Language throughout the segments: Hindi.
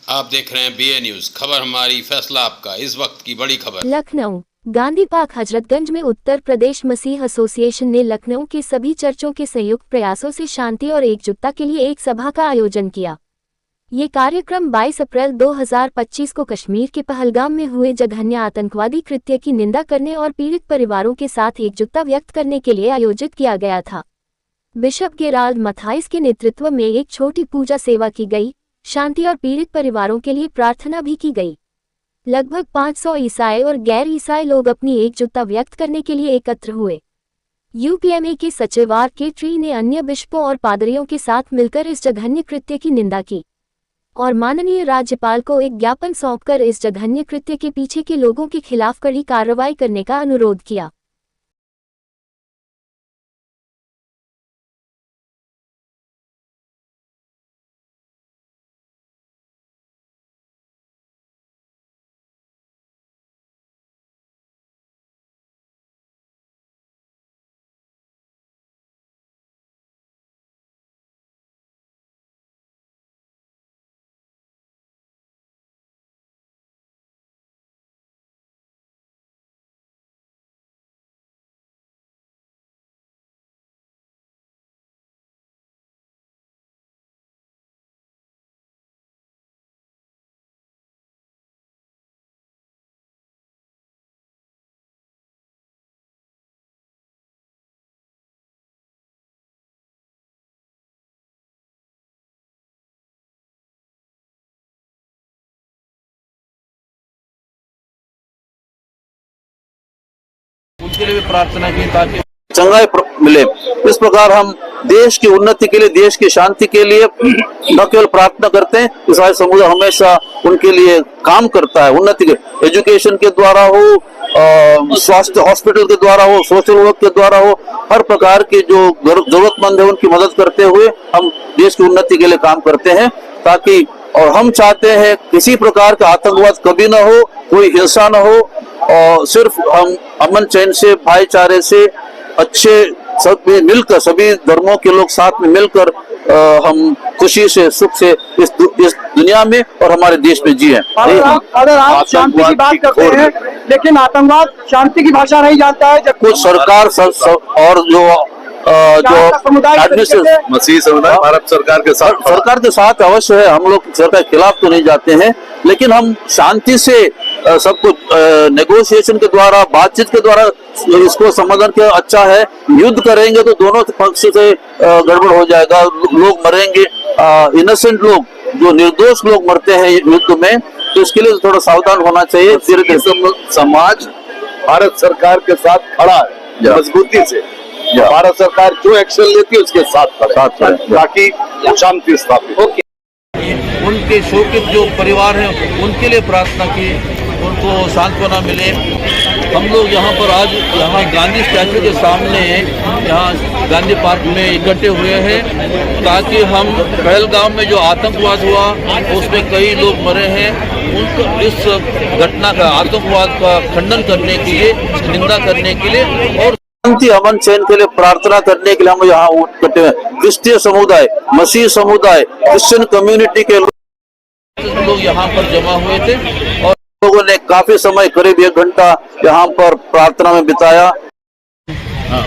आप देख रहे हैं BA न्यूज, खबर हमारी फैसला आपका। इस वक्त की बड़ी खबर। लखनऊ गांधी पार्क हजरतगंज में उत्तर प्रदेश मसीह एसोसिएशन ने लखनऊ के सभी चर्चों के संयुक्त प्रयासों से शांति और एकजुटता के लिए एक सभा का आयोजन किया। ये कार्यक्रम 22 अप्रैल 2025 को कश्मीर के पहलगाम में हुए जघन्य आतंकवादी कृत्य की निंदा करने और पीड़ित परिवारों के साथ एकजुटता व्यक्त करने के लिए आयोजित किया गया था। बिशप गेराल्ड मथाइस के नेतृत्व में एक छोटी पूजा सेवा की गई, शांति और पीड़ित परिवारों के लिए प्रार्थना भी की गई। लगभग 500 ईसाई और गैर ईसाई लोग अपनी एकजुटता व्यक्त करने के लिए एकत्र हुए। UPMA के सचिव R.K. ट्री ने अन्य बिशपों और पादरियों के साथ मिलकर इस जघन्य कृत्य की निंदा की और माननीय राज्यपाल को एक ज्ञापन सौंपकर इस जघन्य कृत्य के पीछे के लोगों के खिलाफ कड़ी कार्रवाई करने का अनुरोध किया। उनके लिए भी प्रार्थना की ताकि चंगाई मिले। इस प्रकार हम देश की उन्नति के लिए, देश की शांति के लिए न केवल प्रार्थना करते हैं, ईसाई समुदाय हमेशा उनके लिए काम करता है। उन्नति के एजुकेशन के द्वारा हो, स्वास्थ्य हॉस्पिटल के द्वारा हो, सोशल वर्क के द्वारा हो, हर प्रकार के जो जरूरतमंद है उनकी मदद करते हुए हम देश की उन्नति के लिए काम करते हैं। ताकि और हम चाहते हैं किसी प्रकार का आतंकवाद कभी न हो, कोई हिंसा न हो, और सिर्फ हम अमन चैन से, भाईचारे से, अच्छे सब मिलकर, सभी धर्मों के लोग साथ में मिलकर हम खुशी से, सुख से इस दुनिया में और हमारे देश में जिए। अगर आप शांति की बात करते हैं, लेकिन आतंकवाद शांति की भाषा नहीं जानता है। जब कुछ सरकार और जो मसीह समुदाय भारत सरकार के साथ अवश्य है। हम लोग सरकार के खिलाफ तो नहीं जाते हैं, लेकिन हम शांति से सब कुछ नेगोशिएशन के द्वारा, बातचीत के द्वारा इसको समाधान किया अच्छा है। युद्ध करेंगे तो दोनों पक्ष से गड़बड़ हो जाएगा, लोग मरेंगे, इनोसेंट लोग, जो निर्दोष लोग मरते हैं युद्ध में, तो इसके लिए थोड़ा सावधान होना चाहिए। समाज भारत सरकार के साथ खड़ा है मजबूती से। भारत सरकार जो एक्शन लेती है उसके साथ खड़े ताकि शांति स्थापित हो। उनके शोकित जो परिवार हैं उनके लिए प्रार्थना की, उनको सांत्वना मिले। हम लोग यहाँ पर आज गांधी स्टैचू के सामने, यहाँ गांधी पार्क में इकट्ठे हुए हैं ताकि हम पहलगाम में जो आतंकवाद हुआ उसमें कई लोग मरे हैं, उनको इस घटना का, आतंकवाद का खंडन करने के लिए, निंदा करने के लिए और शांति अमन चैन के लिए प्रार्थना करने के लिए हम यहाँ इकट्ठे हैं। क्रिश्चियन समुदाय, मसीह समुदाय, क्रिश्चियन कम्युनिटी के लोग यहाँ पर जमा हुए थे और लोगों ने काफी समय, करीब 1 घंटा यहाँ पर प्रार्थना में बिताया।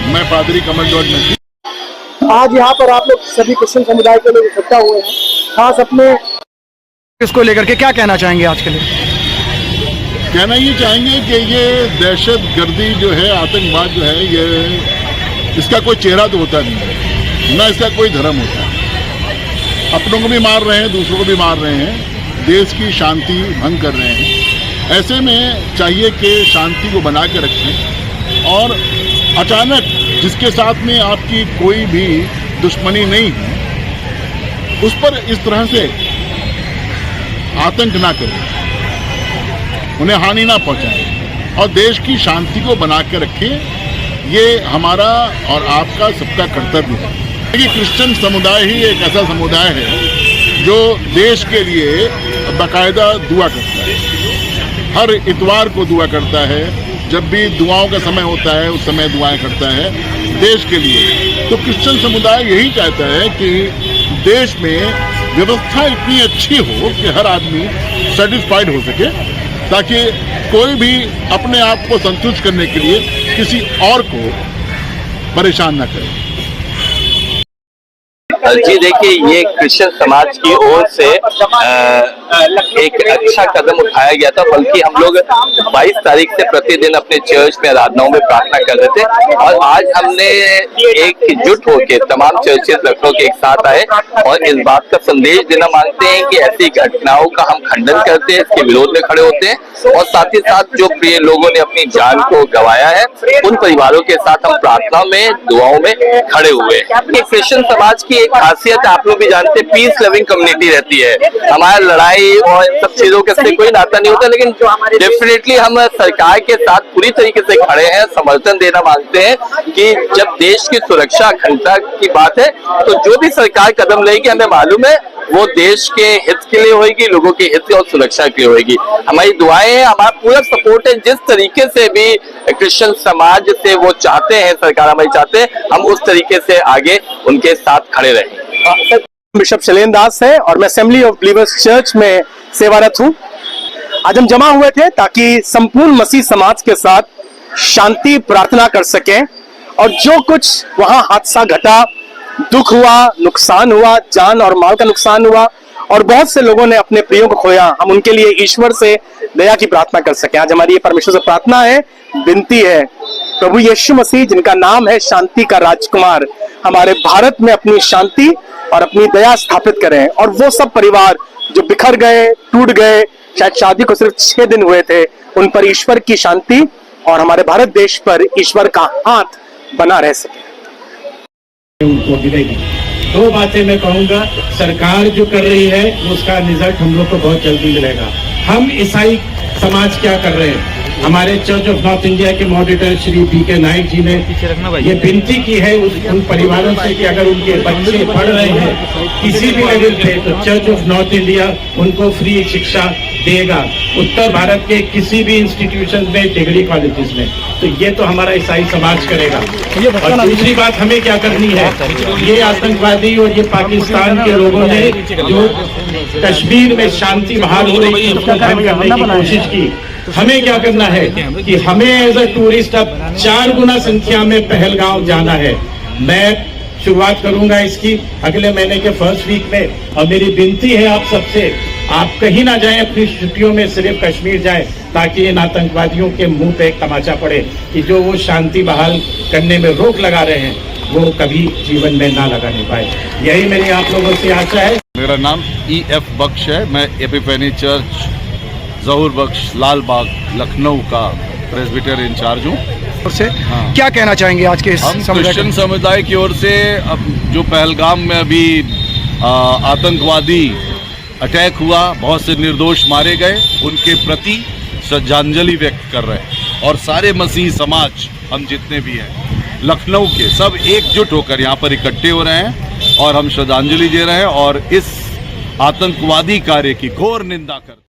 मैं पादरी कमल जॉर्ज में। आज यहाँ पर आप लोग सभी क्रिश्चियन समुदाय के लोग इकट्ठा हुए हैं, खास अपने इसको लेकर के क्या कहना चाहेंगे? आज के लिए कहना ये चाहेंगे कि ये दहशत गर्दी जो है, आतंकवाद जो है, ये इसका कोई चेहरा तो होता नहीं है, ना इसका कोई धर्म होता है। अपनों को भी मार रहे हैं, दूसरों को भी मार रहे हैं, देश की शांति भंग कर रहे हैं। ऐसे में चाहिए कि शांति को बना के रखें और अचानक जिसके साथ में आपकी कोई भी दुश्मनी नहीं है उस पर इस तरह से आतंक ना करें, उन्हें हानि ना पहुंचाएं और देश की शांति को बना के रखें। ये हमारा और आपका सबका कर्तव्य है। देखिए, क्रिश्चियन समुदाय ही एक ऐसा समुदाय है जो देश के लिए बाकायदा दुआ करता है, हर इतवार को दुआ करता है, जब भी दुआओं का समय होता है उस समय दुआएं करता है देश के लिए। तो क्रिश्चियन समुदाय यही चाहता है कि देश में व्यवस्था इतनी अच्छी हो कि हर आदमी सेटिस्फाइड हो सके, ताकि कोई भी अपने आप को संतुष्ट करने के लिए किसी और को परेशान न करे। जी देखिए, ये क्रिश्चियन समाज की ओर से एक अच्छा कदम उठाया गया था। बल्कि हम लोग 22 तारीख से प्रतिदिन अपने चर्च में आराधनाओं में प्रार्थना कर रहे थे, और आज हमने एकजुट होकर तमाम चर्चेस लखनऊ के एक साथ आए और इस बात का संदेश देना मांगते हैं कि ऐसी घटनाओं का हम खंडन करते हैं, इसके विरोध में खड़े होते हैं, और साथ ही साथ जो प्रिय लोगों ने अपनी जान को गंवाया है उन परिवारों के साथ हम प्रार्थना में, दुआओं में खड़े हुए हैं। क्रिश्चियन समाज की एक खासियत आप लोग भी जानते हैं, पीस लविंग कम्युनिटी रहती है। हमारा लड़ाई और इन सब चीजों के से कोई नाता नहीं होता, लेकिन डेफिनेटली हम सरकार के साथ पूरी तरीके से खड़े हैं, समर्थन देना मांगते हैं कि जब देश की सुरक्षा अखंडता की बात है तो जो भी सरकार कदम लेगी हमें मालूम है वो देश के हित के लिए होगी, लोगों के हित और सुरक्षा के लिए होगी। हमारी दुआएं हैं, हमारा पूरा सपोर्ट है। जिस तरीके से भी क्रिश्चियन समाज से वो चाहते हैं, सरकार हमारी चाहते हैं, हम उस तरीके से आगे उनके साथ खड़े रहें। बिशप शैलेंद्र दास है और मैं असेंबली ऑफ बिलीवर्स चर्च में सेवारत हूँ। आज हम जमा हुए थे ताकि संपूर्ण मसीह समाज के साथ शांति प्रार्थना कर सकें, और जो कुछ वहां हादसा घटा, दुख हुआ, नुकसान हुआ, जान और माल का नुकसान हुआ, और बहुत से लोगों ने अपने प्रियों को खोया, हम उनके लिए ईश्वर से दया की प्रार्थना कर सकें। आज हमारी ये परमेश्वर से प्रार्थना है, विनती है, प्रभु यीशु मसीह जिनका नाम है शांति का राजकुमार, हमारे भारत में अपनी शांति और अपनी दया स्थापित करें, और वो सब परिवार जो बिखर गए, टूट गए, शायद शादी को सिर्फ 6 दिन हुए थे, उन पर ईश्वर की शांति और हमारे भारत देश पर ईश्वर का हाथ बना रह सके। उनको मिलेगी। 2 बातें मैं कहूंगा, सरकार जो कर रही है उसका रिजल्ट हम लोग को बहुत जल्दी मिलेगा। हम ईसाई समाज क्या कर रहे हैं, हमारे चर्च ऑफ नॉर्थ इंडिया के मॉडरेटर श्री पी.के. नाइक जी ने ये विनती की है उन परिवारों से कि अगर उनके बच्चे पढ़ रहे हैं किसी भी लेवल पे, तो चर्च ऑफ नॉर्थ इंडिया उनको फ्री शिक्षा देगा, उत्तर भारत के किसी भी इंस्टीट्यूशन में, डिग्री कॉलेजेस में। तो ये तो हमारा ईसाई समाज करेगा। और दूसरी बात हमें क्या करनी है, ये आतंकवादी और ये पाकिस्तान के लोगों ने जो कश्मीर में शांति बहाल हो रही है उसको भंग करने की कोशिश की, हमें क्या करना है कि हमें एज अ टूरिस्ट अब 4 गुना संख्या में पहलगांव जाना है। मैं शुरुआत करूंगा इसकी अगले महीने के फर्स्ट वीक में, और मेरी विनती है आप सबसे, आप कहीं ना जाएं अपनी छुट्टियों में, सिर्फ कश्मीर जाएं, ताकि इन आतंकवादियों के मुंह पे एक तमाचा पड़े कि जो वो शांति बहाल करने में रोक लगा रहे हैं वो कभी जीवन में ना लगाने पाए। यही मेरी आप लोगों से आशा है। मेरा नाम E.F. बख्श है, मैं एपिफेनी चर्च जहूर बख्श लाल बाग लखनऊ का प्रेस्बिटर इंचार्ज हूँ। हाँ। क्या कहना चाहेंगे आज के हम क्रिश्चियन समुदाय की ओर से अब जो पहलगाम में अभी आतंकवादी अटैक हुआ, बहुत से निर्दोष मारे गए, उनके प्रति श्रद्धांजलि व्यक्त कर रहे हैं, और सारे मसीही समाज हम जितने भी हैं लखनऊ के सब एकजुट होकर यहाँ पर इकट्ठे हो रहे हैं और हम श्रद्धांजलि दे रहे हैं और इस आतंकवादी कार्य की घोर निंदा करते हैं।